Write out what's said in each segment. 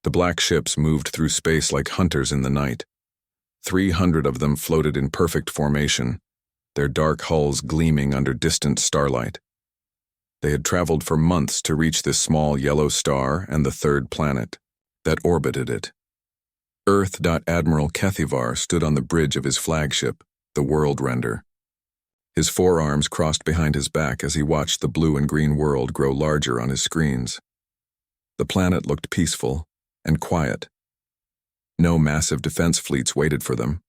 The black ships moved through space like hunters in the night. 300 of them floated in perfect formation, their dark hulls gleaming under distant starlight. They had traveled for months to reach this small yellow star and the third planet that orbited it. Admiral Kethivar stood on the bridge of his flagship, the World Render. His forearms crossed behind his back as he watched the blue and green world grow larger on his screens. The planet looked peaceful and quiet. No massive defense fleets waited for them.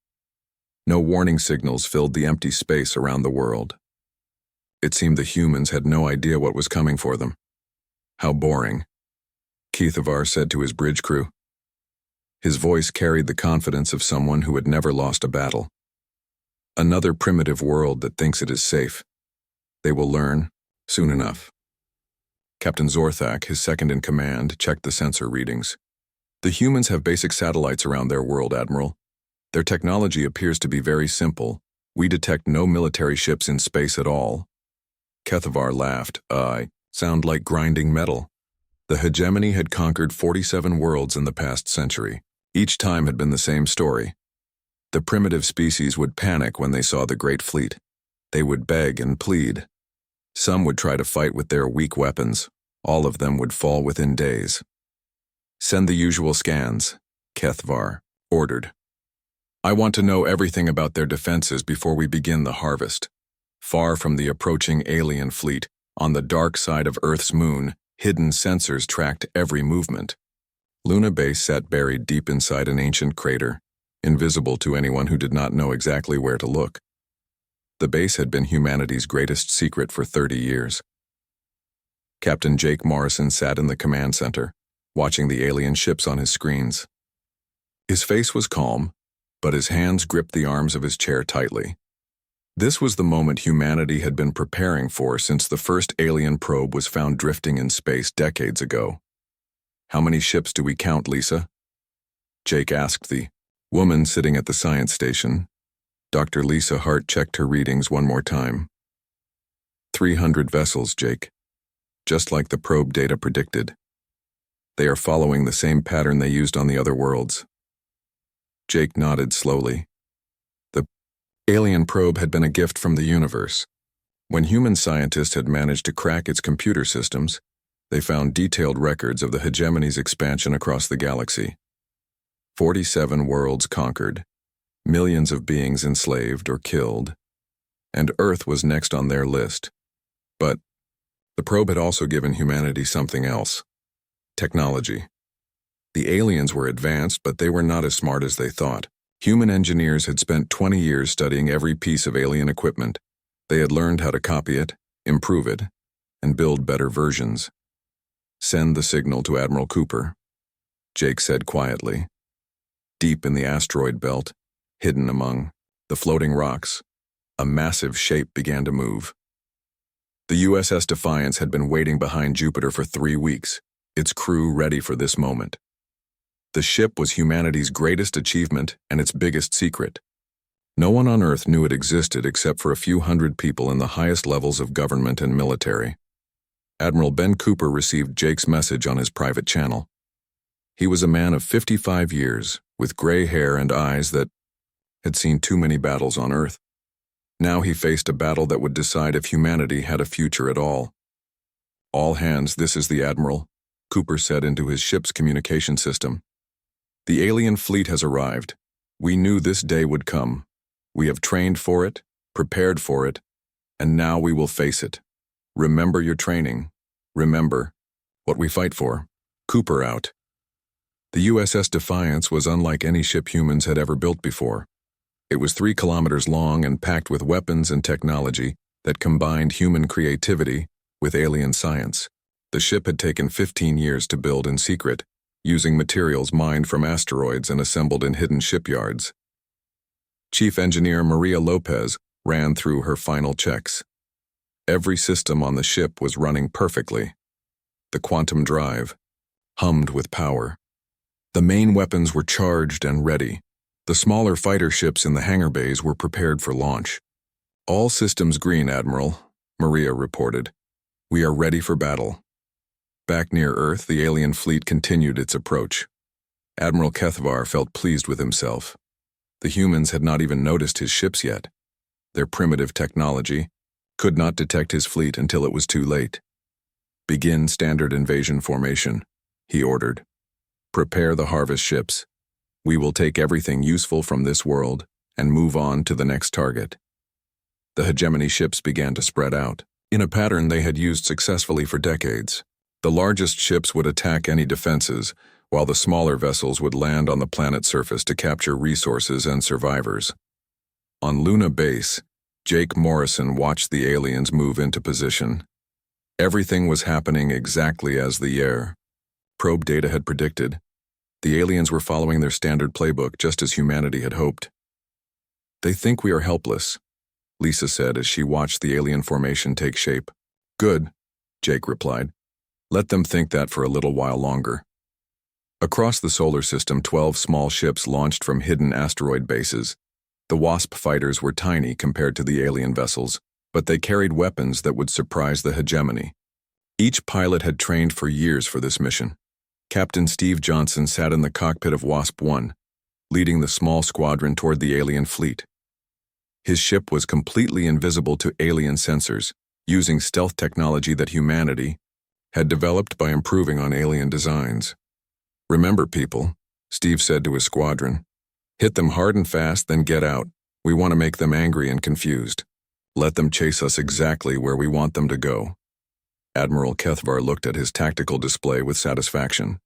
No warning signals filled the empty space around the world. It seemed the humans had no idea what was coming for them. How boring, Kethivar said to his bridge crew. His voice carried the confidence of someone who had never lost a battle. Another primitive world that thinks it is safe. They will learn soon enough. Captain Zorthak, his second-in-command, checked the sensor readings. The humans have basic satellites around their world, Admiral. Their technology appears to be very simple. We detect no military ships in space at all. Kethivar laughed. I sound like grinding metal. The hegemony had conquered 47 worlds in the past century. Each time had been the same story. The primitive species would panic when they saw the great fleet. They would beg and plead. Some would try to fight with their weak weapons. All of them would fall within days. Send the usual scans, Kethivar ordered. I want to know everything about their defenses before we begin the harvest. Far from the approaching alien fleet, on the dark side of Earth's moon, hidden sensors tracked every movement. Luna Base sat buried deep inside an ancient crater, invisible to anyone who did not know exactly where to look. The base had been humanity's greatest secret for 30 years. Captain Jake Morrison sat in the command center, watching the alien ships on his screens. His face was calm, but his hands gripped the arms of his chair tightly. This was the moment humanity had been preparing for since the first alien probe was found drifting in space decades ago. How many ships do we count, Lisa? Jake asked the woman sitting at the science station. Dr. Lisa Hart checked her readings one more time. 300 vessels, Jake. Just like the probe data predicted. They are following the same pattern they used on the other worlds. Jake nodded slowly. The alien probe had been a gift from the universe. When human scientists had managed to crack its computer systems, they found detailed records of the hegemony's expansion across the galaxy. 47 worlds conquered, millions of beings enslaved or killed, and Earth was next on their list. But the probe had also given humanity something else: technology. The aliens were advanced, but they were not as smart as they thought. Human engineers had spent 20 years studying every piece of alien equipment. They had learned how to copy it, improve it, and build better versions. Send the signal to Admiral Cooper, Jake said quietly. Deep in the asteroid belt, hidden among the floating rocks, a massive shape began to move. The USS Defiance had been waiting behind Jupiter for 3 weeks, its crew ready for this moment. The ship was humanity's greatest achievement and its biggest secret. No one on Earth knew it existed except for a few hundred people in the highest levels of government and military. Admiral Ben Cooper received Jake's message on his private channel. He was a man of 55 years, with gray hair and eyes that had seen too many battles on Earth. Now he faced a battle that would decide if humanity had a future at all. All hands, this is the Admiral, Cooper said into his ship's communication system. The alien fleet has arrived. We knew this day would come. We have trained for it, prepared for it, and now we will face it. Remember your training. Remember what we fight for. Cooper out. The USS Defiance was unlike any ship humans had ever built before. It was 3 kilometers long and packed with weapons and technology that combined human creativity with alien science. The ship had taken 15 years to build in secret, using materials mined from asteroids and assembled in hidden shipyards. Chief Engineer Maria Lopez ran through her final checks. Every system on the ship was running perfectly. The quantum drive hummed with power. The main weapons were charged and ready. The smaller fighter ships in the hangar bays were prepared for launch. All systems green, Admiral, Maria reported. We are ready for battle. Back near Earth, the alien fleet continued its approach. Admiral Kethvar felt pleased with himself. The humans had not even noticed his ships yet. Their primitive technology could not detect his fleet until it was too late. "Begin standard invasion formation," he ordered. "Prepare the harvest ships. We will take everything useful from this world and move on to the next target." The hegemony ships began to spread out, in a pattern they had used successfully for decades. The largest ships would attack any defenses, while the smaller vessels would land on the planet's surface to capture resources and survivors. On Luna Base, Jake Morrison watched the aliens move into position. Everything was happening exactly as the air probe data had predicted. The aliens were following their standard playbook just as humanity had hoped. "They think we are helpless," Lisa said as she watched the alien formation take shape. "Good," Jake replied. "Let them think that for a little while longer." Across the solar system, 12 small ships launched from hidden asteroid bases. The Wasp fighters were tiny compared to the alien vessels, but they carried weapons that would surprise the hegemony. Each pilot had trained for years for this mission. Captain Steve Johnson sat in the cockpit of Wasp-1, leading the small squadron toward the alien fleet. His ship was completely invisible to alien sensors, using stealth technology that humanity had developed by improving on alien designs. "Remember, people," Steve said to his squadron. "Hit them hard and fast, then get out. We want to make them angry and confused. Let them chase us exactly where we want them to go." Admiral Kethvar looked at his tactical display with satisfaction.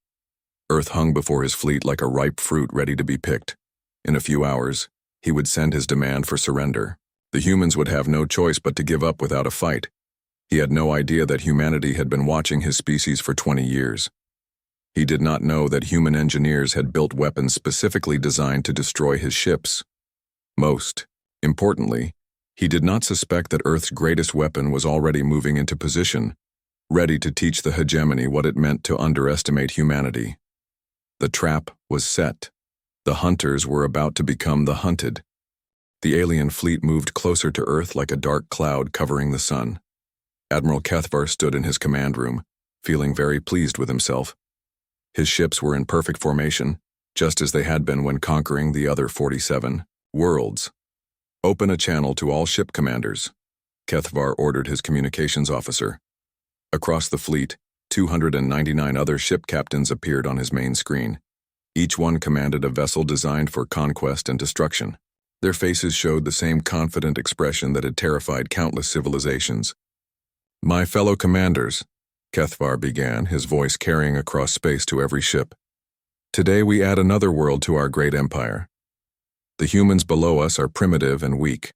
Earth hung before his fleet like a ripe fruit ready to be picked. In a few hours, he would send his demand for surrender. The humans would have no choice but to give up without a fight. He had no idea that humanity had been watching his species for 20 years. He did not know that human engineers had built weapons specifically designed to destroy his ships. Most importantly, he did not suspect that Earth's greatest weapon was already moving into position, ready to teach the hegemony what it meant to underestimate humanity. The trap was set. The hunters were about to become the hunted. The alien fleet moved closer to Earth like a dark cloud covering the sun. Admiral Kethvar stood in his command room, feeling very pleased with himself. His ships were in perfect formation, just as they had been when conquering the other 47 worlds. "Open a channel to all ship commanders," Kethvar ordered his communications officer. Across the fleet, 299 other ship captains appeared on his main screen. Each one commanded a vessel designed for conquest and destruction. Their faces showed the same confident expression that had terrified countless civilizations. "My fellow commanders," Kethvar began, his voice carrying across space to every ship. "Today we add another world to our great empire. The humans below us are primitive and weak.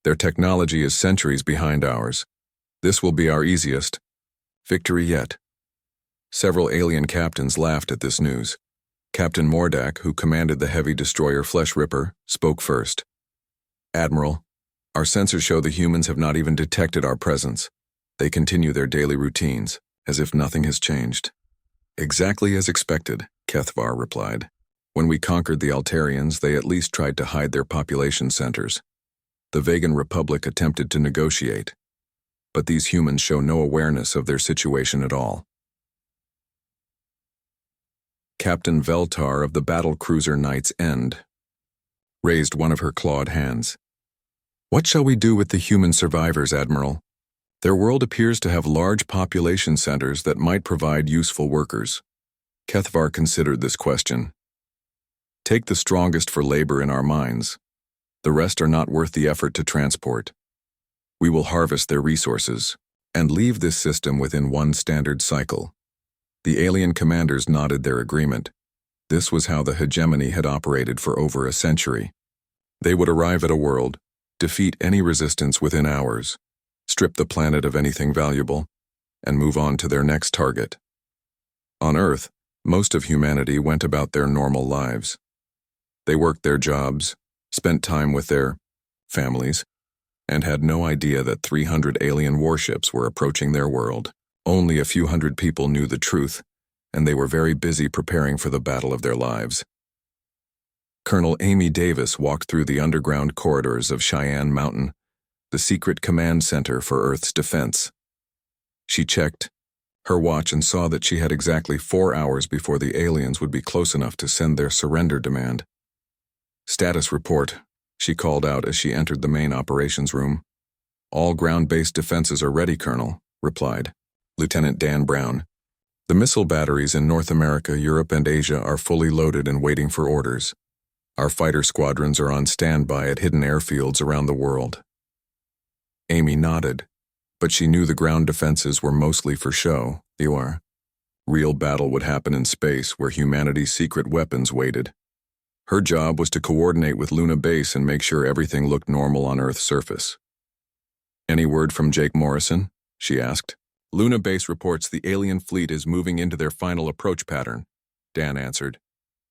Their technology is centuries behind ours. This will be our easiest victory yet." Several alien captains laughed at this news. Captain Mordak, who commanded the heavy destroyer Flesh Ripper, spoke first. "Admiral, our sensors show the humans have not even detected our presence. They continue their daily routines, as if nothing has changed." "Exactly as expected," Kethvar replied. "When we conquered the Altarians, they at least tried to hide their population centers. The Vegan Republic attempted to negotiate, but these humans show no awareness of their situation at all." Captain Veltar of the battlecruiser Knight's End raised one of her clawed hands. "What shall we do with the human survivors, Admiral? Their world appears to have large population centers that might provide useful workers." Kethvar considered this question. "Take the strongest for labor in our mines. The rest are not worth the effort to transport. We will harvest their resources and leave this system within one standard cycle." The alien commanders nodded their agreement. This was how the hegemony had operated for over a century. They would arrive at a world, defeat any resistance within hours, strip the planet of anything valuable, and move on to their next target. On Earth, most of humanity went about their normal lives. They worked their jobs, spent time with their families, and had no idea that 300 alien warships were approaching their world. Only a few hundred people knew the truth, and they were very busy preparing for the battle of their lives. Colonel Amy Davis walked through the underground corridors of Cheyenne Mountain, the secret command center for Earth's defense. She checked her watch and saw that she had exactly 4 hours before the aliens would be close enough to send their surrender demand. "Status report," she called out as she entered the main operations room. "All ground-based defenses are ready, Colonel," replied Lieutenant Dan Brown. "The missile batteries in North America, Europe, and Asia are fully loaded and waiting for orders. Our fighter squadrons are on standby at hidden airfields around the world." Amy nodded, but she knew the ground defenses were mostly for show. Real battle would happen in space where humanity's secret weapons waited. Her job was to coordinate with Luna Base and make sure everything looked normal on Earth's surface. "Any word from Jake Morrison?" she asked. "Luna Base reports the alien fleet is moving into their final approach pattern," Dan answered.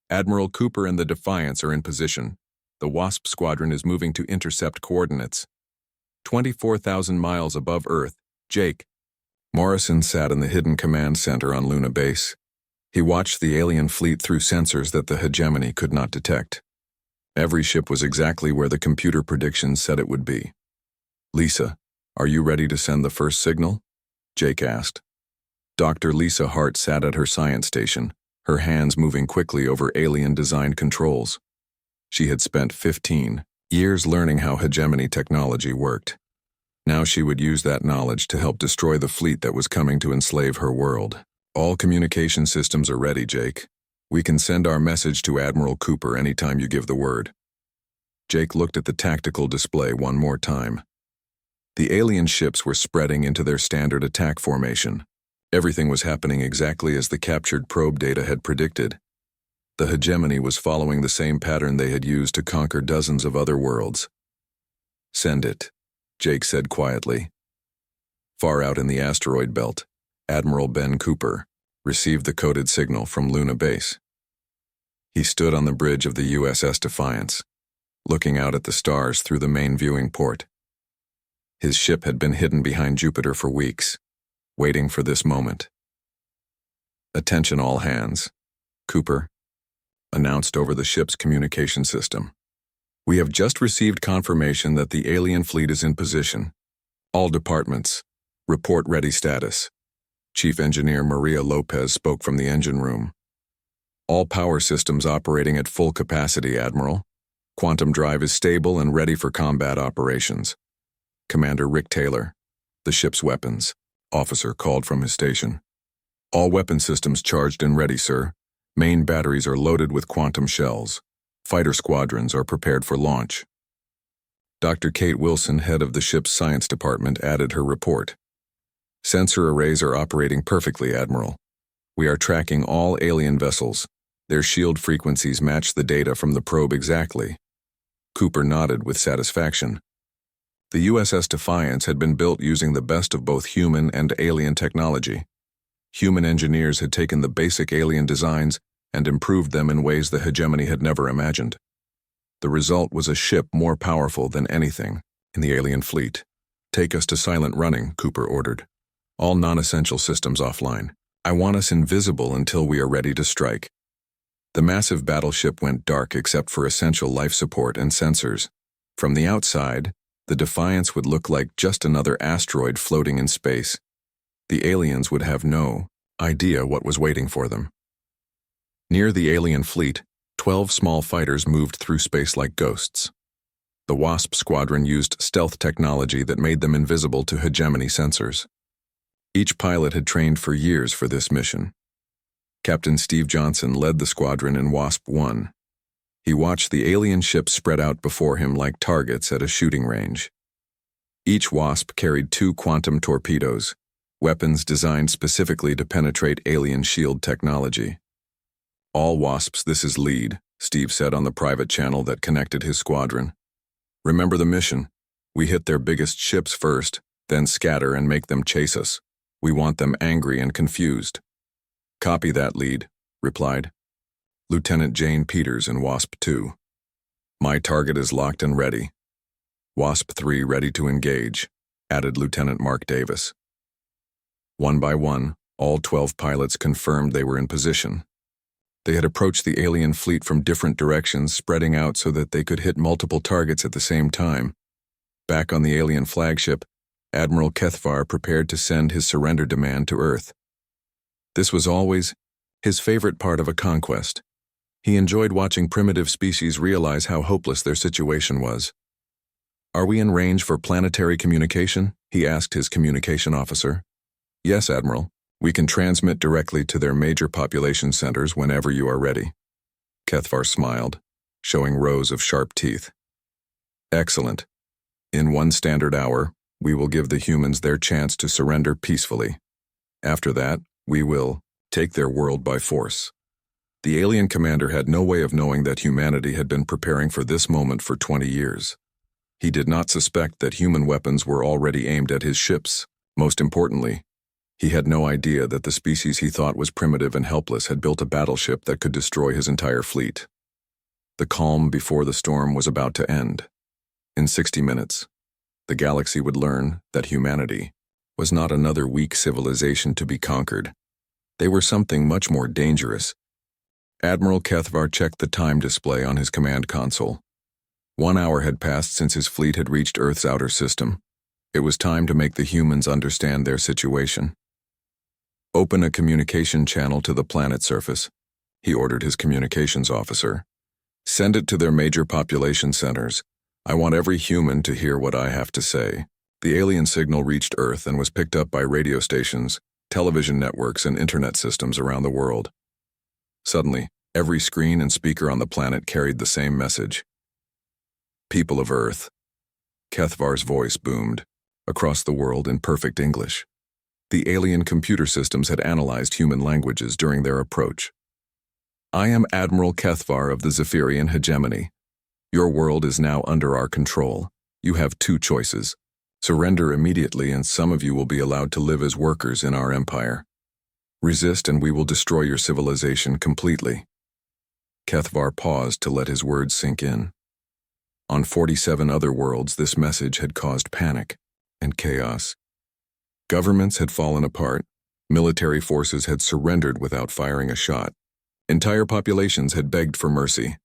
"Admiral Cooper and the Defiance are in position. The WASP squadron is moving to intercept coordinates. 24,000 miles above Earth. Jake." Morrison sat in the hidden command center on Luna Base. He watched the alien fleet through sensors that the hegemony could not detect. Every ship was exactly where the computer predictions said it would be. "Lisa, are you ready to send the first signal?" Jake asked. Dr. Lisa Hart sat at her science station, her hands moving quickly over alien-designed controls. She had spent 15 years learning how hegemony technology worked. Now she would use that knowledge to help destroy the fleet that was coming to enslave her world. "All communication systems are ready, Jake. We can send our message to Admiral Cooper anytime you give the word." Jake looked at the tactical display one more time. The alien ships were spreading into their standard attack formation. Everything was happening exactly as the captured probe data had predicted. The hegemony was following the same pattern they had used to conquer dozens of other worlds. "Send it," Jake said quietly. Far out in the asteroid belt, Admiral Ben Cooper received the coded signal from Luna Base. He stood on the bridge of the USS Defiance, looking out at the stars through the main viewing port. His ship had been hidden behind Jupiter for weeks, waiting for this moment. "Attention all hands," Cooper announced over the ship's communication system. "We have just received confirmation that the alien fleet is in position. All departments, report ready status." Chief Engineer Maria Lopez spoke from the engine room. "All power systems operating at full capacity, Admiral. Quantum drive is stable and ready for combat operations." Commander Rick Taylor, the ship's weapons officer, called from his station. "All weapon systems charged and ready, sir. Main batteries are loaded with quantum shells. Fighter squadrons are prepared for launch." Dr. Kate Wilson, head of the ship's science department, added her report. "Sensor arrays are operating perfectly, Admiral. We are tracking all alien vessels. Their shield frequencies match the data from the probe exactly." Cooper nodded with satisfaction. The USS Defiance had been built using the best of both human and alien technology. Human engineers had taken the basic alien designs and improved them in ways the hegemony had never imagined. The result was a ship more powerful than anything in the alien fleet. "Take us to silent running," Cooper ordered. "All non-essential systems offline. I want us invisible until we are ready to strike." The massive battleship went dark except for essential life support and sensors. From the outside, the Defiance would look like just another asteroid floating in space. The aliens would have no idea what was waiting for them. Near the alien fleet, 12 small fighters moved through space like ghosts. The WASP squadron used stealth technology that made them invisible to hegemony sensors. Each pilot had trained for years for this mission. Captain Steve Johnson led the squadron in WASP-1. He watched the alien ships spread out before him like targets at a shooting range. Each WASP carried 2 quantum torpedoes, weapons designed specifically to penetrate alien shield technology. "All WASPs, this is lead," Steve said on the private channel that connected his squadron. "Remember the mission. We hit their biggest ships first, then scatter and make them chase us. We want them angry and confused." "Copy that, lead," replied Lieutenant Jane Peters in WASP-2. "My target is locked and ready." "WASP-3 ready to engage," added Lieutenant Mark Davis. One by one, all 12 pilots confirmed they were in position. They had approached the alien fleet from different directions, spreading out so that they could hit multiple targets at the same time. Back on the alien flagship, Admiral Kethvar prepared to send his surrender demand to Earth. This was always his favorite part of a conquest. He enjoyed watching primitive species realize how hopeless their situation was. "Are we in range for planetary communication?" he asked his communication officer. "Yes, Admiral. We can transmit directly to their major population centers whenever you are ready." Kethvar smiled, showing rows of sharp teeth. "Excellent. In 1 standard hour, we will give the humans their chance to surrender peacefully. After that, we will take their world by force." The alien commander had no way of knowing that humanity had been preparing for this moment for 20 years. He did not suspect that human weapons were already aimed at his ships. Most importantly, he had no idea that the species he thought was primitive and helpless had built a battleship that could destroy his entire fleet. The calm before the storm was about to end. In 60 minutes, the galaxy would learn that humanity was not another weak civilization to be conquered. They were something much more dangerous. Admiral Kethvar checked the time display on his command console. 1 hour had passed since his fleet had reached Earth's outer system. It was time to make the humans understand their situation. "Open a communication channel to the planet surface," he ordered his communications officer. "Send it to their major population centers. I want every human to hear what I have to say." The alien signal reached Earth and was picked up by radio stations, television networks, and internet systems around the world. Suddenly, every screen and speaker on the planet carried the same message. "People of Earth," Kethvar's voice boomed across the world in perfect English. The alien computer systems had analyzed human languages during their approach. "I am Admiral Kethvar of the Zephyrian hegemony. Your world is now under our control. You have 2 choices. Surrender immediately and some of you will be allowed to live as workers in our empire. Resist and we will destroy your civilization completely." Kethvar paused to let his words sink in. On 47 other worlds, this message had caused panic and chaos. Governments had fallen apart, military forces had surrendered without firing a shot. Entire populations had begged for mercy.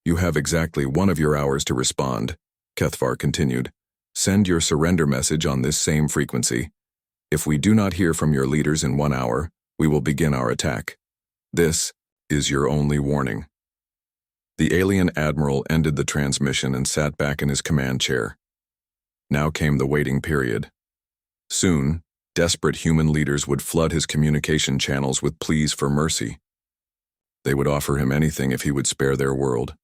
"You have exactly 1 of your hours to respond," Kethvar continued. "Send your surrender message on this same frequency. If we do not hear from your leaders in 1 hour, we will begin our attack. This is your only warning." The alien admiral ended the transmission and sat back in his command chair. Now came the waiting period. Soon, desperate human leaders would flood his communication channels with pleas for mercy. They would offer him anything if he would spare their world.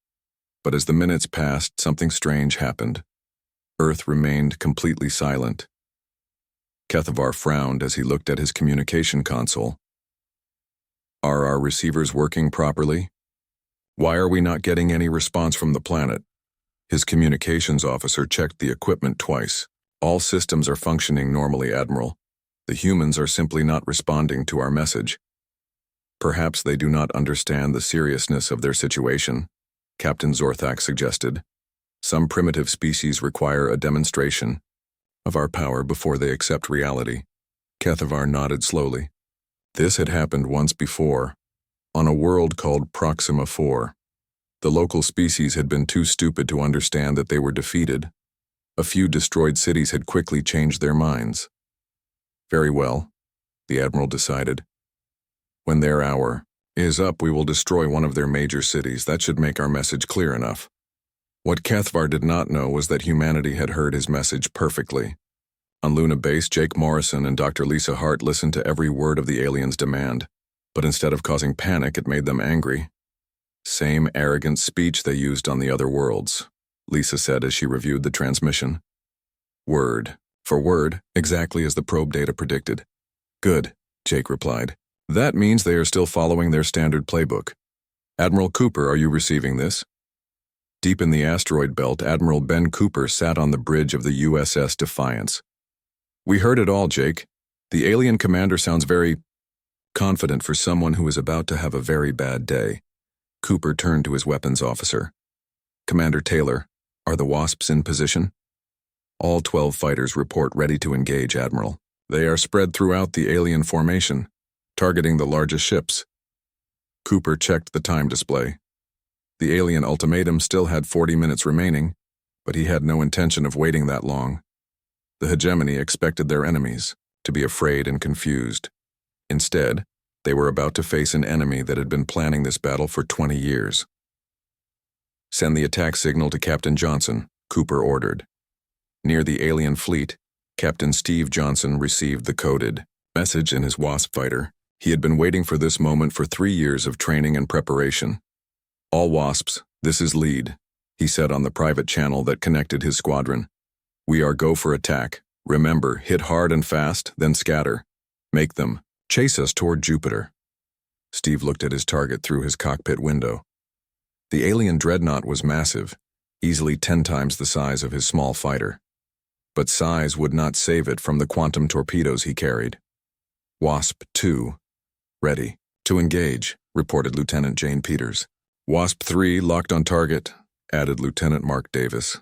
But as the minutes passed, something strange happened. Earth remained completely silent. Kethvar frowned as he looked at his communication console. "Are our receivers working properly? Why are we not getting any response from the planet?" His communications officer checked the equipment twice. "All systems are functioning normally, Admiral. The humans are simply not responding to our message." "Perhaps they do not understand the seriousness of their situation," Captain Zorthak suggested. "Some primitive species require a demonstration of our power before they accept reality." Kethvar nodded slowly. This had happened once before, on a world called Proxima 4. The local species had been too stupid to understand that they were defeated. A few destroyed cities had quickly changed their minds. "Very well," the Admiral decided. "When their hour is up, we will destroy one of their major cities. That should make our message clear enough." What Kethvar did not know was that humanity had heard his message perfectly. On Luna Base, Jake Morrison and Dr. Lisa Hart listened to every word of the aliens' demand, but instead of causing panic, it made them angry. "Same arrogant speech they used on the other worlds," Lisa said as she reviewed the transmission. "Word for word, exactly as the probe data predicted." "Good," Jake replied. "That means they are still following their standard playbook. Admiral Cooper, are you receiving this?" Deep in the asteroid belt, Admiral Ben Cooper sat on the bridge of the USS Defiance. "We heard it all, Jake. The alien commander sounds very confident for someone who is about to have a very bad day." Cooper turned to his weapons officer. "Commander Taylor, are the Wasps in position?" "All 12 fighters report ready to engage, Admiral. They are spread throughout the alien formation, targeting the largest ships." Cooper checked the time display. The alien ultimatum still had 40 minutes remaining, but he had no intention of waiting that long. The hegemony expected their enemies to be afraid and confused. Instead, They were about to face an enemy that had been planning this battle for 20 years. "Send the attack signal to Captain Johnson," Cooper ordered. Near the alien fleet, Captain Steve Johnson received the coded message in his Wasp fighter. He had been waiting for this moment for 3 years of training and preparation. "All Wasps, this is Lead," he said on the private channel that connected his squadron. "We are go for attack. Remember, hit hard and fast, then scatter. Make them chase us toward Jupiter." Steve looked at his target through his cockpit window. The alien dreadnought was massive, easily 10 times the size of his small fighter. But size would not save it from the quantum torpedoes he carried. "Wasp 2, ready to engage," reported Lieutenant Jane Peters. "Wasp 3 locked on target," added Lieutenant Mark Davis.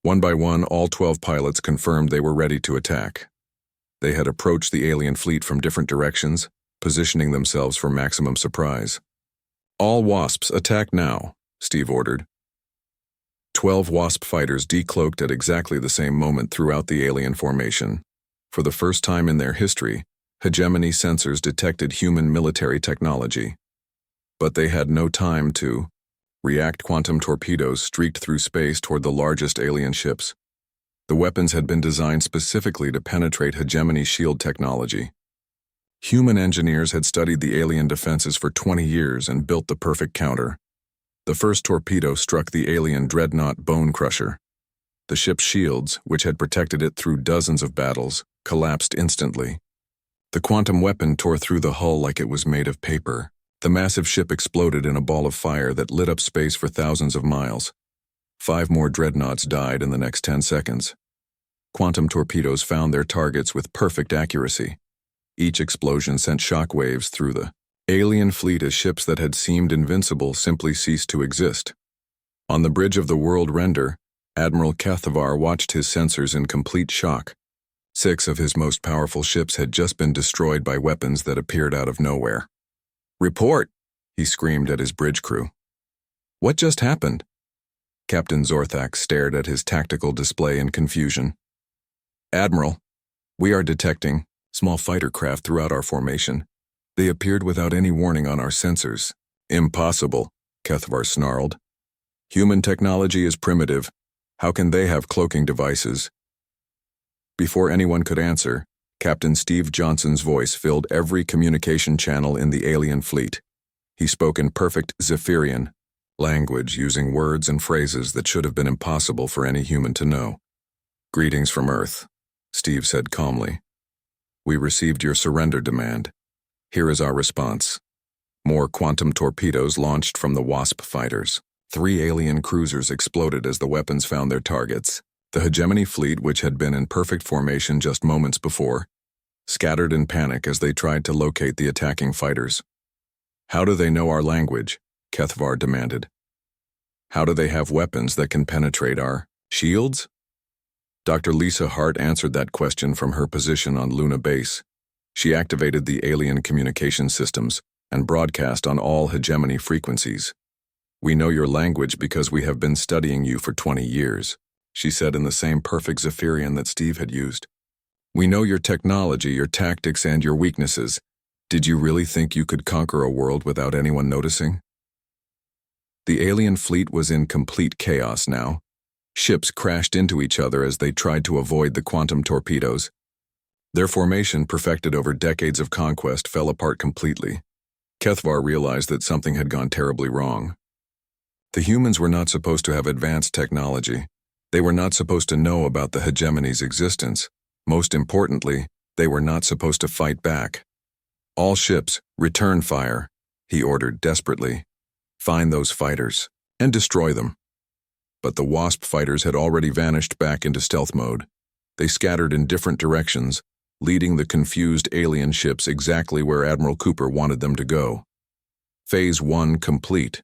One by one, all 12 pilots confirmed they were ready to attack. They had approached the alien fleet from different directions, positioning themselves for maximum surprise. "All Wasps, attack now," Steve ordered. 12 Wasp fighters decloaked at exactly the same moment throughout the alien formation. For the first time in their history, hegemony sensors detected human military technology. But they had no time to react. Quantum torpedoes streaked through space toward the largest alien ships. The weapons had been designed specifically to penetrate hegemony shield technology. Human engineers had studied the alien defenses for 20 years and built the perfect counter. The first torpedo struck the alien dreadnought Bone Crusher. The ship's shields, which had protected it through dozens of battles, collapsed instantly. The quantum weapon tore through the hull like it was made of paper. The massive ship exploded in a ball of fire that lit up space for thousands of miles. 5 more dreadnoughts died in the next 10 seconds. Quantum torpedoes found their targets with perfect accuracy. Each explosion sent shock waves through the alien fleet as ships that had seemed invincible simply ceased to exist. On the bridge of the World Render, Admiral Kathavar watched his sensors in complete shock. 6 of his most powerful ships had just been destroyed by weapons that appeared out of nowhere. "Report!" he screamed at his bridge crew. "What just happened?" Captain Zorthak stared at his tactical display in confusion. "Admiral, we are detecting small fighter craft throughout our formation. They appeared without any warning on our sensors." "Impossible," Kathavar snarled. "Human technology is primitive. How can they have cloaking devices?" Before anyone could answer, Captain Steve Johnson's voice filled every communication channel in the alien fleet. He spoke in perfect Zephyrian language, using words and phrases that should have been impossible for any human to know. "Greetings from Earth," Steve said calmly. "We received your surrender demand. Here is our response." More quantum torpedoes launched from the Wasp fighters. 3 alien cruisers exploded as the weapons found their targets. The hegemony fleet, which had been in perfect formation just moments before, scattered in panic as they tried to locate the attacking fighters. "How do they know our language?" Kathavar demanded. "How do they have weapons that can penetrate our shields?" Dr. Lisa Hart answered that question from her position on Luna Base. She activated the alien communication systems and broadcast on all hegemony frequencies. "We know your language because we have been studying you for 20 years, she said in the same perfect Zephyrian that Steve had used. "We know your technology, your tactics, and your weaknesses. Did you really think you could conquer a world without anyone noticing?" The alien fleet was in complete chaos now. Ships crashed into each other as they tried to avoid the quantum torpedoes. Their formation, perfected over decades of conquest, fell apart completely. Kathavar realized that something had gone terribly wrong. The humans were not supposed to have advanced technology. They were not supposed to know about the hegemony's existence. Most importantly, they were not supposed to fight back. "All ships, return fire," he ordered desperately. "Find those fighters and destroy them." But the Wasp fighters had already vanished back into stealth mode. They scattered in different directions, leading the confused alien ships exactly where Admiral Cooper wanted them to go. "Phase 1 complete,"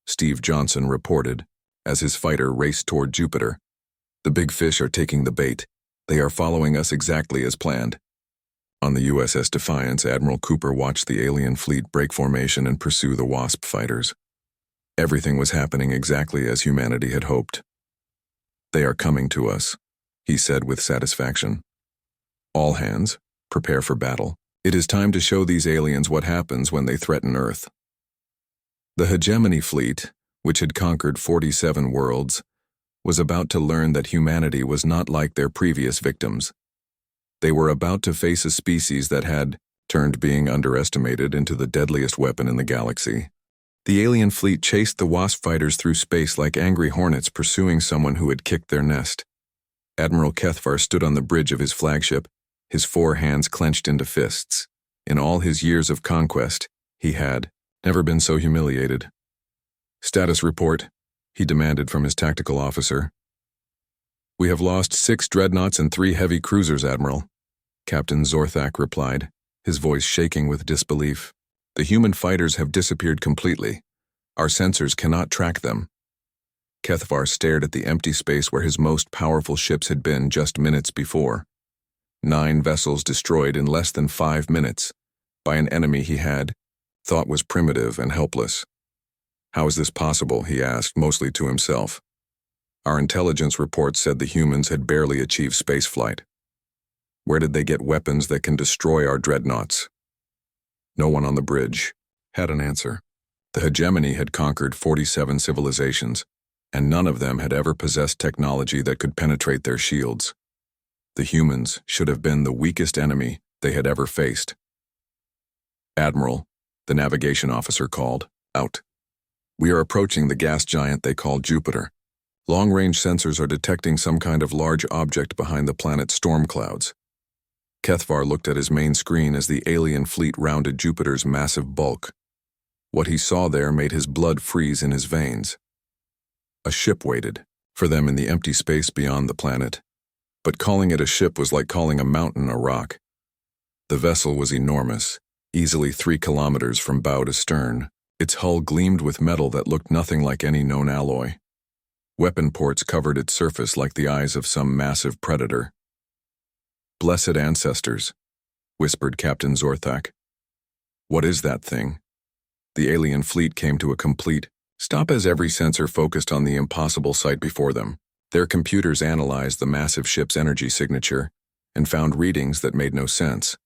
Steve Johnson reported, as his fighter raced toward Jupiter. "The big fish are taking the bait. They are following us exactly as planned." On the USS Defiance, Admiral Cooper watched the alien fleet break formation and pursue the Wasp fighters. Everything was happening exactly as humanity had hoped. "They are coming to us," he said with satisfaction. "All hands, prepare for battle." It is time to show these aliens what happens when they threaten Earth. The Hegemony fleet, which had conquered 47 worlds, was about to learn that humanity was not like their previous victims. They were about to face a species that had turned being underestimated into the deadliest weapon in the galaxy. The alien fleet chased the Wasp fighters through space like angry hornets pursuing someone who had kicked their nest. Admiral Kethvar stood on the bridge of his flagship, his 4 hands clenched into fists. In all his years of conquest, he had never been so humiliated. "Status report," he demanded from his tactical officer. "We have lost 6 dreadnoughts and 3 heavy cruisers, Admiral," Captain Zorthak replied, his voice shaking with disbelief. "The human fighters have disappeared completely. Our sensors cannot track them." Kethvar stared at the empty space where his most powerful ships had been just minutes before. 9 vessels destroyed in less than 5 minutes by an enemy he had thought was primitive and helpless. "How is this possible?" he asked, mostly to himself. "Our intelligence reports said the humans had barely achieved spaceflight. Where did they get weapons that can destroy our dreadnoughts?" No one on the bridge had an answer. The Hegemony had conquered 47 civilizations, and none of them had ever possessed technology that could penetrate their shields. The humans should have been the weakest enemy they had ever faced. "Admiral," the navigation officer called, "out. We are approaching the gas giant they call Jupiter. Long-range sensors are detecting some kind of large object behind the planet's storm clouds." Kethvar looked at his main screen as the alien fleet rounded Jupiter's massive bulk. What he saw there made his blood freeze in his veins. A ship waited for them in the empty space beyond the planet, but calling it a ship was like calling a mountain a rock. The vessel was enormous, easily 3 kilometers from bow to stern. Its hull gleamed with metal that looked nothing like any known alloy. Weapon ports covered its surface like the eyes of some massive predator. "Blessed ancestors," whispered Captain Zorthak. "What is that thing?" The alien fleet came to a complete stop as every sensor focused on the impossible sight before them. Their computers analyzed the massive ship's energy signature and found readings that made no sense.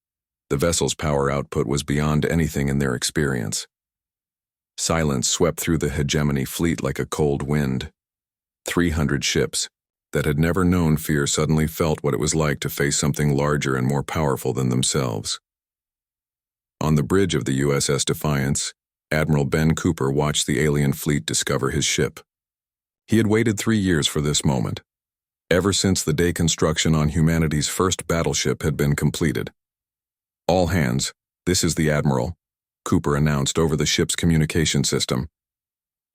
The vessel's power output was beyond anything in their experience. Silence swept through the Hegemony fleet like a cold wind. 300 ships that had never known fear suddenly felt what it was like to face something larger and more powerful than themselves. On the bridge of the USS Defiance, Admiral Ben Cooper watched the alien fleet discover his ship. He had waited 3 years for this moment, ever since the day construction on humanity's first battleship had been completed. "All hands, this is the Admiral," Cooper announced over the ship's communication system.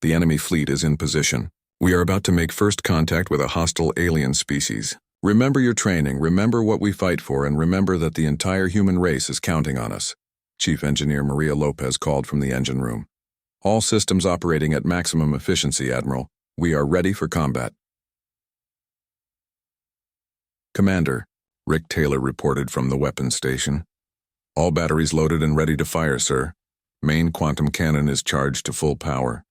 "The enemy fleet is in position. We are about to make first contact with a hostile alien species. Remember your training, remember what we fight for, and remember that the entire human race is counting on us," Chief Engineer Maria Lopez called from the engine room. "All systems operating at maximum efficiency, Admiral. We are ready for combat." "Commander," Rick Taylor reported from the weapons station. "All batteries loaded and ready to fire, sir. Main quantum cannon is charged to full power."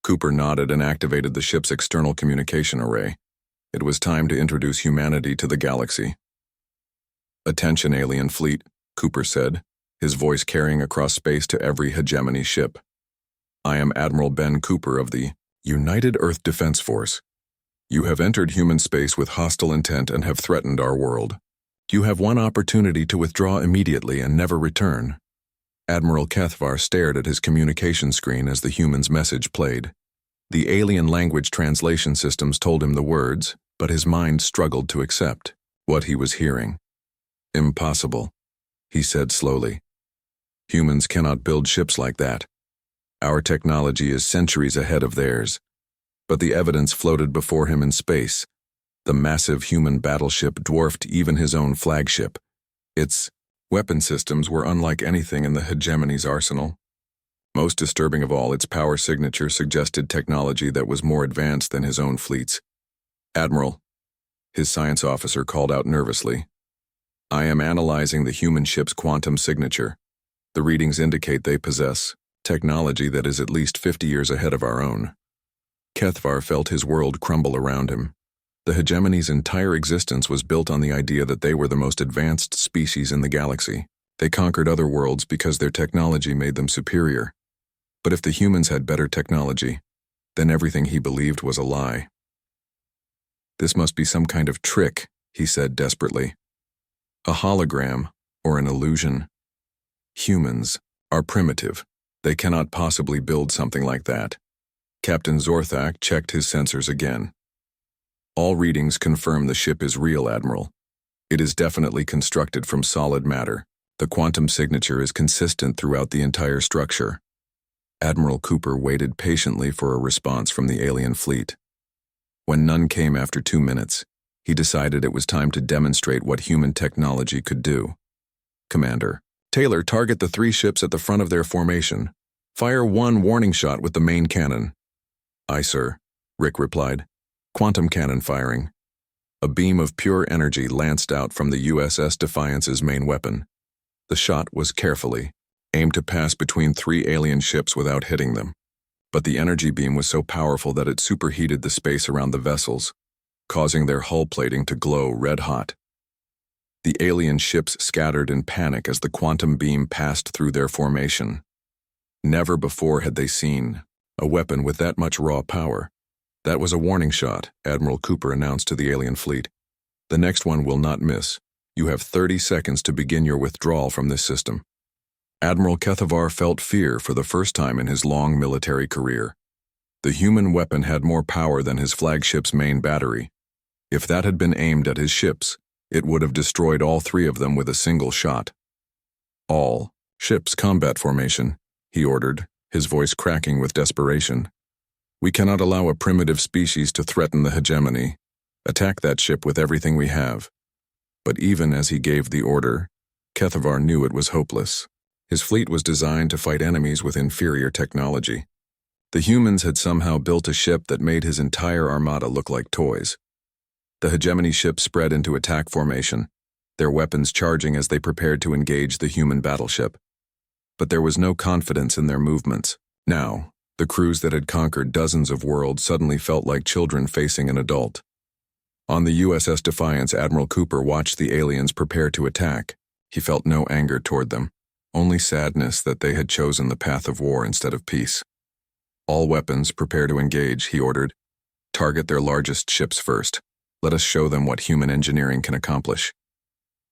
Cooper nodded and activated the ship's external communication array. It was time to introduce humanity to the galaxy. "Attention, alien fleet," Cooper said, his voice carrying across space to every Hegemony ship. "I am Admiral Ben Cooper of the United Earth Defense Force. You have entered human space with hostile intent and have threatened our world. You have one opportunity to withdraw immediately and never return." Admiral Kethvar stared at his communication screen as the human's message played. The alien language translation systems told him the words, but his mind struggled to accept what he was hearing. "Impossible," he said slowly. "Humans cannot build ships like that. Our technology is centuries ahead of theirs." But the evidence floated before him in space. The massive human battleship dwarfed even his own flagship. Its weapon systems were unlike anything in the Hegemony's arsenal. Most disturbing of all, its power signature suggested technology that was more advanced than his own fleet's. "Admiral," his science officer called out nervously, "I am analyzing the human ship's quantum signature. The readings indicate they possess technology that is at least 50 years ahead of our own." Kethvar felt his world crumble around him. The Hegemony's entire existence was built on the idea that they were the most advanced species in the galaxy. They conquered other worlds because their technology made them superior. But if the humans had better technology, then everything he believed was a lie. This must be some kind of trick, he said desperately. A hologram or an illusion. Humans are primitive. They cannot possibly build something like that. Captain Zorthak checked his sensors again. All readings confirm the ship is real, Admiral. It is definitely constructed from solid matter. The quantum signature is consistent throughout the entire structure. Admiral Cooper waited patiently for a response from the alien fleet. When none came after 2 minutes, he decided it was time to demonstrate what human technology could do. Commander, Taylor, target the 3 ships at the front of their formation. Fire 1 warning shot with the main cannon. Aye, sir, Rick replied. Quantum cannon firing. A beam of pure energy lanced out from the USS Defiance's main weapon. The shot was carefully aimed to pass between 3 alien ships without hitting them. But the energy beam was so powerful that it superheated the space around the vessels, causing their hull plating to glow red-hot. The alien ships scattered in panic as the quantum beam passed through their formation. Never before had they seen a weapon with that much raw power. That was a warning shot, Admiral Cooper announced to the alien fleet. The next one will not miss. You have 30 seconds to begin your withdrawal from this system. Admiral Kethavar felt fear for the first time in his long military career. The human weapon had more power than his flagship's main battery. If that had been aimed at his ships, it would have destroyed all 3 of them with a single shot. All ships combat formation, he ordered, his voice cracking with desperation. We cannot allow a primitive species to threaten the hegemony. Attack that ship with everything we have. But even as he gave the order, Kethavar knew it was hopeless. His fleet was designed to fight enemies with inferior technology. The humans had somehow built a ship that made his entire armada look like toys. The hegemony ship spread into attack formation, their weapons charging as they prepared to engage the human battleship. But there was no confidence in their movements. Now, the crews that had conquered dozens of worlds suddenly felt like children facing an adult. On the USS Defiance, Admiral Cooper watched the aliens prepare to attack. He felt no anger toward them, only sadness that they had chosen the path of war instead of peace. All weapons, prepare to engage, he ordered. Target their largest ships first. Let us show them what human engineering can accomplish.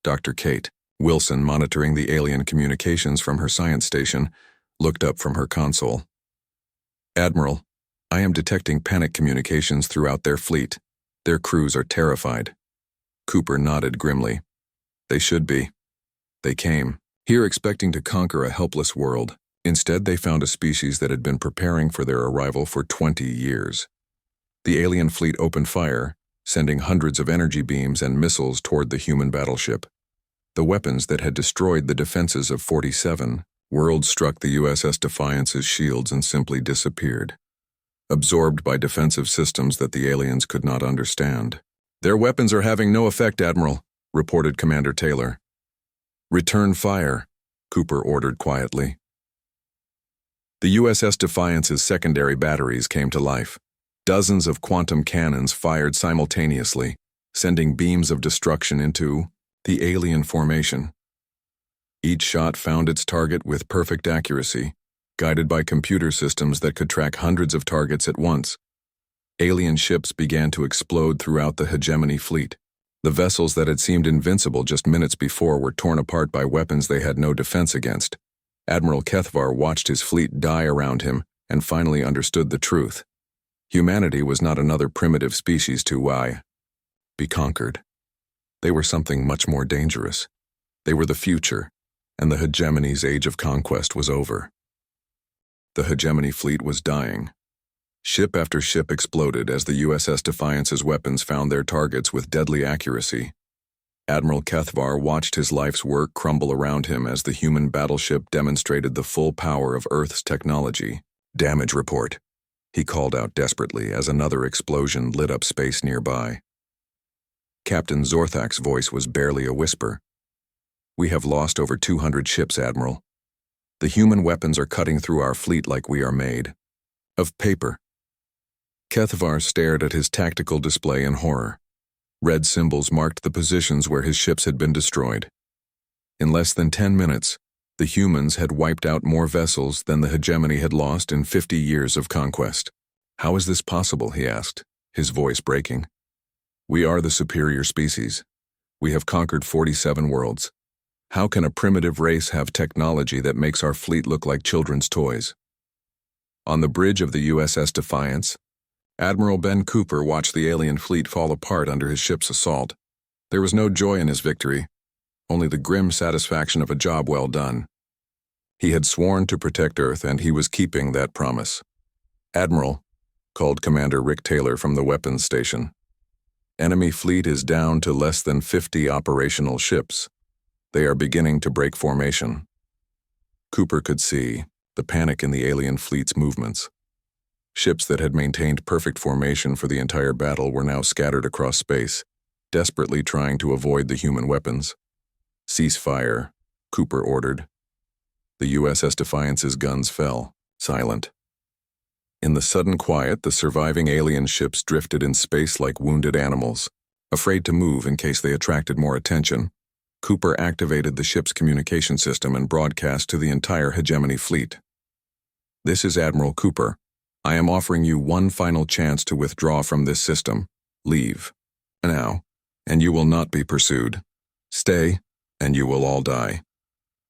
Dr. Kate Wilson, monitoring the alien communications from her science station, looked up from her console. Admiral, I am detecting panic communications throughout their fleet. Their crews are terrified. Cooper nodded grimly. They should be. They came here expecting to conquer a helpless world. Instead, they found a species that had been preparing for their arrival for 20 years. The alien fleet opened fire, sending hundreds of energy beams and missiles toward the human battleship. The weapons that had destroyed the defenses of 47 worlds struck the USS Defiance's shields and simply disappeared, absorbed by defensive systems that the aliens could not understand. Their weapons are having no effect, Admiral, reported Commander Taylor. Return fire, Cooper ordered quietly. The USS Defiance's secondary batteries came to life. Dozens of quantum cannons fired simultaneously, sending beams of destruction into the alien formation. Each shot found its target with perfect accuracy, guided by computer systems that could track hundreds of targets at once. Alien ships began to explode throughout the hegemony fleet. The vessels that had seemed invincible just minutes before were torn apart by weapons they had no defense against. Admiral Kethavar watched his fleet die around him and finally understood the truth. Humanity was not another primitive species to be conquered. They were something much more dangerous. They were the future, and the hegemony's age of conquest was over. The hegemony fleet was dying. Ship after ship exploded as the USS Defiance's weapons found their targets with deadly accuracy. Admiral Kethavar watched his life's work crumble around him as the human battleship demonstrated the full power of Earth's technology. Damage report, he called out desperately as another explosion lit up space nearby. Captain Zorthak's voice was barely a whisper. We have lost over 200 ships, Admiral. The human weapons are cutting through our fleet like we are made of paper. Kethavar stared at his tactical display in horror. Red symbols marked the positions where his ships had been destroyed. In less than 10 minutes, the humans had wiped out more vessels than the hegemony had lost in 50 years of conquest. "How is this possible?" he asked, his voice breaking. "We are the superior species. We have conquered 47 worlds. How can a primitive race have technology that makes our fleet look like children's toys?" On the bridge of the USS Defiance, Admiral Ben Cooper watched the alien fleet fall apart under his ship's assault. There was no joy in his victory, only the grim satisfaction of a job well done. He had sworn to protect Earth, and he was keeping that promise. "Admiral," called Commander Rick Taylor from the weapons station, "enemy fleet is down to less than 50 operational ships. They are beginning to break formation." Cooper could see the panic in the alien fleet's movements. Ships that had maintained perfect formation for the entire battle were now scattered across space, desperately trying to avoid the human weapons. "Cease fire," Cooper ordered. The USS Defiance's guns fell, silent. In the sudden quiet, the surviving alien ships drifted in space like wounded animals, afraid to move in case they attracted more attention. Cooper activated the ship's communication system and broadcast to the entire hegemony fleet. "This is Admiral Cooper. I am offering you one final chance to withdraw from this system. Leave. Now, and you will not be pursued. Stay, and you will all die."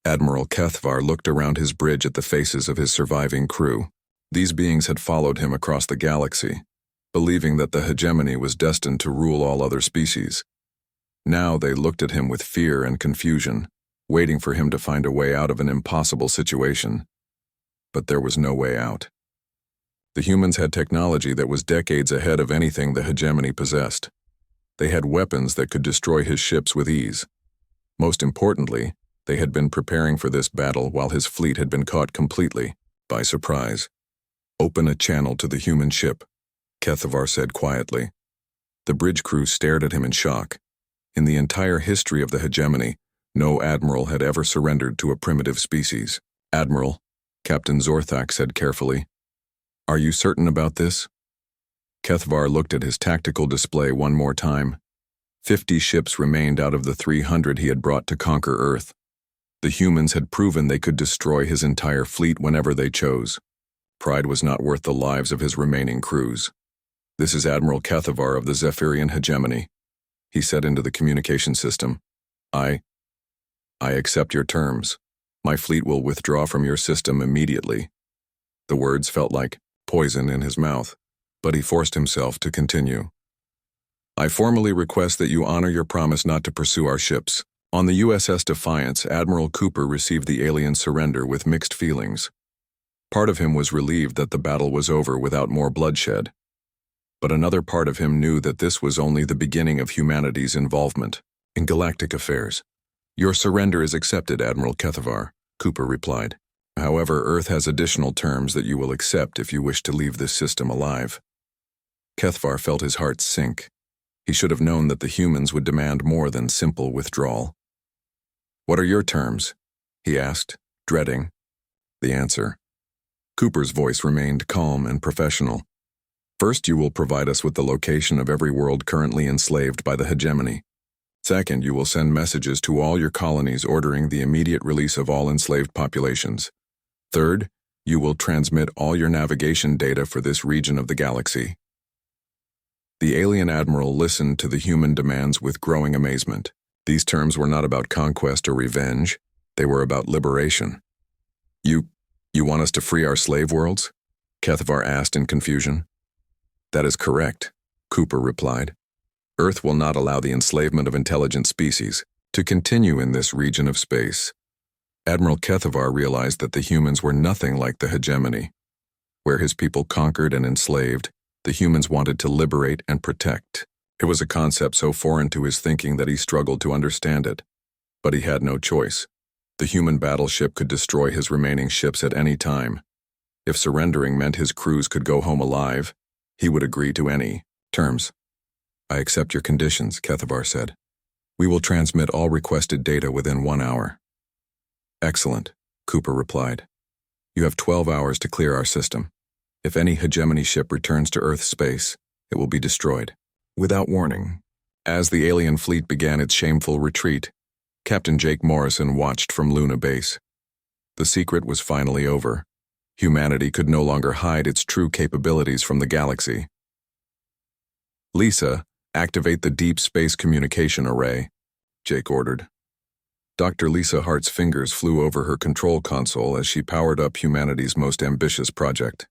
Admiral Kethvar looked around his bridge at the faces of his surviving crew. These beings had followed him across the galaxy, believing that the hegemony was destined to rule all other species. Now they looked at him with fear and confusion, waiting for him to find a way out of an impossible situation. But there was no way out. The humans had technology that was decades ahead of anything the hegemony possessed. They had weapons that could destroy his ships with ease. Most importantly, they had been preparing for this battle while his fleet had been caught completely by surprise. "Open a channel to the human ship," Kethvar said quietly. The bridge crew stared at him in shock. In the entire history of the hegemony, no admiral had ever surrendered to a primitive species. "Admiral," Captain Zorthak said carefully, "are you certain about this?" Kethvar looked at his tactical display one more time. 50 ships remained out of the 300 he had brought to conquer Earth. The humans had proven they could destroy his entire fleet whenever they chose. Pride was not worth the lives of his remaining crews. "This is Admiral Kethvar of the Zephyrian hegemony," he said into the communication system. I accept your terms. My fleet will withdraw from your system immediately." The words felt like poison in his mouth, but he forced himself to continue. "I formally request that you honor your promise not to pursue our ships." On the USS Defiance, Admiral Cooper received the alien surrender with mixed feelings. Part of him was relieved that the battle was over without more bloodshed. But another part of him knew that this was only the beginning of humanity's involvement in galactic affairs. "Your surrender is accepted, Admiral Kethvar," Cooper replied. "However, Earth has additional terms that you will accept if you wish to leave this system alive." Kethvar felt his heart sink. He should have known that the humans would demand more than simple withdrawal. "What are your terms?" he asked, dreading the answer. Cooper's voice remained calm and professional. "First, you will provide us with the location of every world currently enslaved by the hegemony. Second, you will send messages to all your colonies ordering the immediate release of all enslaved populations. Third, you will transmit all your navigation data for this region of the galaxy." The alien admiral listened to the human demands with growing amazement. These terms were not about conquest or revenge. They were about liberation. You want us to free our slave worlds?" Kethvar asked in confusion. "That is correct," Cooper replied. "Earth will not allow the enslavement of intelligent species to continue in this region of space." Admiral Kethvar realized that the humans were nothing like the hegemony. Where his people conquered and enslaved, the humans wanted to liberate and protect. It was a concept so foreign to his thinking that he struggled to understand it. But he had no choice. The human battleship could destroy his remaining ships at any time. If surrendering meant his crews could go home alive, he would agree to any terms. "I accept your conditions," Kethvar said. "We will transmit all requested data within 1 hour." "Excellent," Cooper replied. "You have 12 hours to clear our system. If any hegemony ship returns to Earth space, it will be destroyed." Without warning, as the alien fleet began its shameful retreat, Captain Jake Morrison watched from Luna Base. The secret was finally over. Humanity could no longer hide its true capabilities from the galaxy. "Lisa, activate the Deep Space Communication Array," Jake ordered. Dr. Lisa Hart's fingers flew over her control console as she powered up humanity's most ambitious project.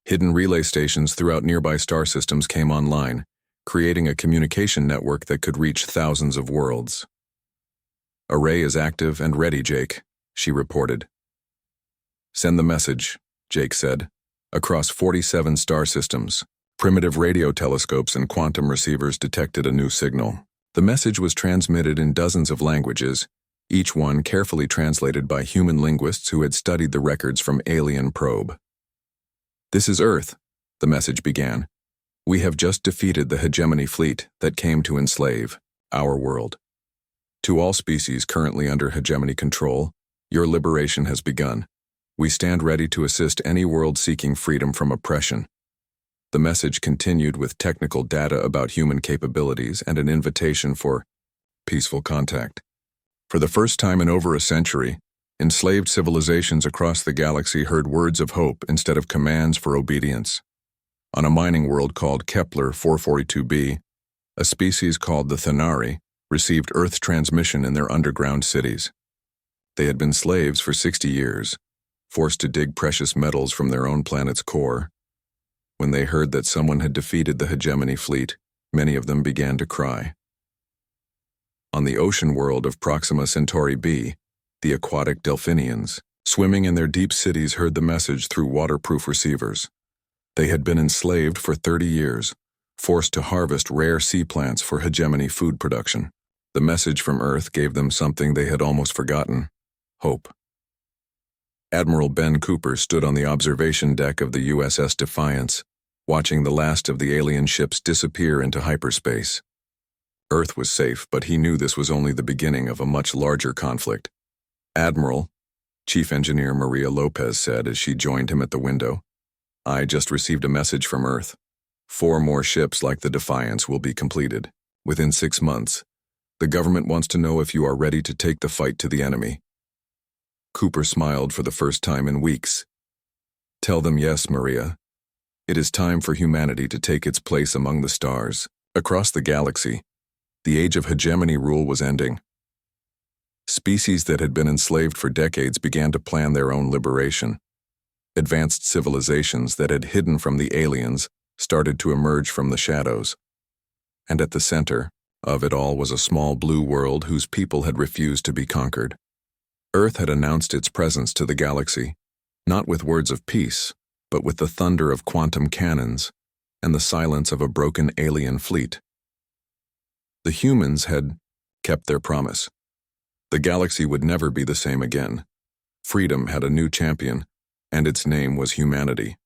Hidden relay stations throughout nearby star systems came online, creating a communication network that could reach thousands of worlds. "Array is active and ready, Jake," she reported. "Send the message," Jake said. Across 47 star systems, primitive radio telescopes and quantum receivers detected a new signal. The message was transmitted in dozens of languages, each one carefully translated by human linguists who had studied the records from alien probe. "This is Earth," the message began. "We have just defeated the hegemony fleet that came to enslave our world. To all species currently under hegemony control, your liberation has begun. We stand ready to assist any world seeking freedom from oppression." The message continued with technical data about human capabilities and an invitation for peaceful contact. For the first time in over a century, enslaved civilizations across the galaxy heard words of hope instead of commands for obedience. On a mining world called Kepler 442b, a species called the Thanari received Earth transmission in their underground cities. They had been slaves for 60 years, forced to dig precious metals from their own planet's core. When they heard that someone had defeated the hegemony fleet, many of them began to cry. On the ocean world of Proxima Centauri b, the aquatic Delphinians, swimming in their deep cities, heard the message through waterproof receivers. They had been enslaved for 30 years, forced to harvest rare sea plants for hegemony food production. The message from Earth gave them something they had almost forgotten: hope. Admiral Ben Cooper stood on the observation deck of the USS Defiance, watching the last of the alien ships disappear into hyperspace. Earth was safe, but he knew this was only the beginning of a much larger conflict. "Admiral," Chief Engineer Maria Lopez said as she joined him at the window, "I just received a message from Earth. 4 more ships like the Defiance will be completed within 6 months. The government wants to know if you are ready to take the fight to the enemy." Cooper smiled for the first time in weeks. "Tell them yes, Maria. It is time for humanity to take its place among the stars." Across the galaxy, the age of hegemony rule was ending. Species that had been enslaved for decades began to plan their own liberation. Advanced civilizations that had hidden from the aliens started to emerge from the shadows. And at the center of it all was a small blue world whose people had refused to be conquered. Earth had announced its presence to the galaxy, not with words of peace, but with the thunder of quantum cannons and the silence of a broken alien fleet. The humans had kept their promise. The galaxy would never be the same again. Freedom had a new champion, and its name was humanity.